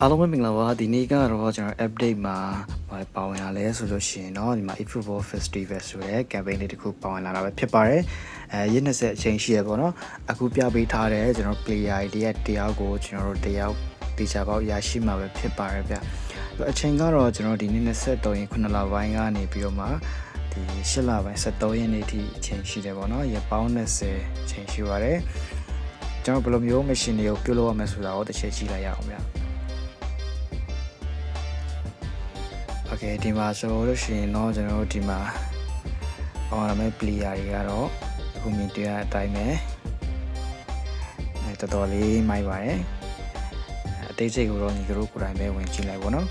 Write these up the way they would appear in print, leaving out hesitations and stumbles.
အားလုံးပဲမင်္ဂလာပါဒီနေ့ကတော့ကျွန်တော် update မှာပါဝင်လာလဲဆိုလို့ရှိရင်တော့ဒီမှာ eFootball Festival ဆိုတဲ့ campaign လေးတစ်ခုပါဝင်လာတာပဲဖြစ်ပါတယ်ရက်20အချိန်ရှိရပေါ့နော်အခုပြပေးထားတဲ့ကျွန်တော် player ID ရဲ့တရားကိုကျွန်တော်တို့တရားတေချာပေါက်ရရှိမှာပဲဖြစ်ပါတယ်ဗျအချိန်ကတော့ကျွန်တော်ဒီနေ့23ရက်9လပိုင်းကနေပြီးတော့မှဒီ10လပိုင်း23ရက်နေ့ထိအချိန်ရှိတယ်ပေါ့နော်ရက်ပေါင်း20အချိန်ရှိပါတယ်ကျွန်တော်ဘယ်လိုမျိုး machine တွေကိုပြုလုပ်ရမလဲဆိုတာကိုတစ်ချက်ကြည့်လိုက်ရအောင်ဗျโอเคဒီမှာဆိုလို့ရှိရင်တော့ကျွန်တော်တို့ဒီမှာအော်ရမယ့် player တွေကတော့အခုမြင်တွေ့ရတဲ့အတိုင်းပဲတော်တော်လေးမိုက်ပါတယ်အသေးစိတ်ကိုတော့ညီတို့ကိုယ်တိုင်ပဲဝင်ကြည့်လိုက်ပါတော့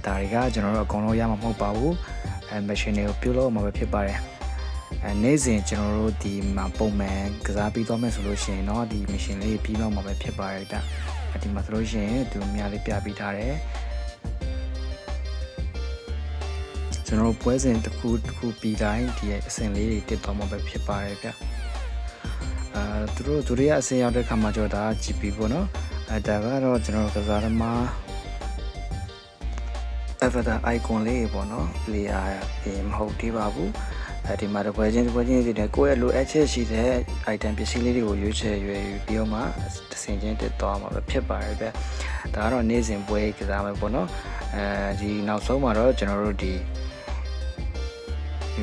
ဒါတွေကကျွန်တော်တို့အကုန်လုံးရမှာမဟုတ်ပါဘူး machine တွေကိုပြုလုပ်မှာပဲဖြစ်ပါတယ်နေ့စဉ်ကျွန်တော်တို့ဒီမှာပုံမှန်ကစားပြီးတော့မယ်ဆိုလို့ရှိရင်တော့ဒီ machine လေးပြီးတော့မှာပဲဖြစ်ပါတယ်ဗျဒီမှာဆိုလို့ရှိရင်သူများလေးပြပေးထားတယ်ကျွန်တော်ပွဲစဉ်တစ်ခုပြီးတိုင်းဒီအဆင့်လေးတွေတက်သွားမှာပဲဖြစ်ပါတယ်ဗျသူတို့ရဲ့အဆင့်ရောက်တဲ့ခါမှာကြောတာ GP ပေါ့နော်ဒါကတော့ကျွန်တော်ကစားသမား avatar icon လေးပေါ့နော် player မဟုတ်သေးပါဘူးဒီမှာတစ်ပွဲချင်းစီတဲ့ကိုယ့်ရဲ့လိုအပ်ချက်ရှိတဲ့ item ပစ္စည်းလေးတွေကိုရွေးချယ်ပြီးတော့မှတစ်ဆင့်ချင်းတက်သွားမှာပဲဖြစ်ပါတယ်ဗျဒါကတော့နေ့စဉ်ပွဲကစားမယ်ပေါ့နော်ဒီနောက်ဆုံးမှာတော့ကျွန်တော်တို့ဒီ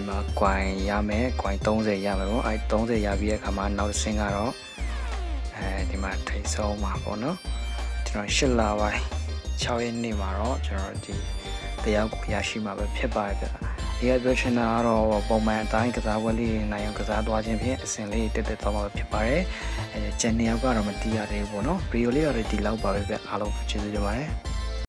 မှာ coin ရမယ် coin 30ရမယ်ပေါ့30ရပြီးတဲ့အခါမှာနောက်တစ်ဆင့်ကတော့ဒီမှာထိတ်ဆုံးမှာပေါ့နော်ကျွန်တော်8လပိုင်း6ရက်နေ့မှာတော့ကျွန်တော်ဒီတရားကိုရရှိမှာပဲဖြစ်ပါတယ်ဗျဒီကပြောချင်တာကတော့ပုံမှန်အတိုင်းကစားပွဲလေးနိုင်အောင်ကစားသွားခြင်းဖြင့်အဆင့်လေးတက်သွားမှာပဲဖြစ်ပါတယ်ကျန်နေရောက်ကတော့မတီးရသေးဘူးပေါ့နော်ဗီဒီယိုလေးကတော့ဒီလောက်ပါပဲဗျအားလုံးကျေးဇူးတင်ပါတယ်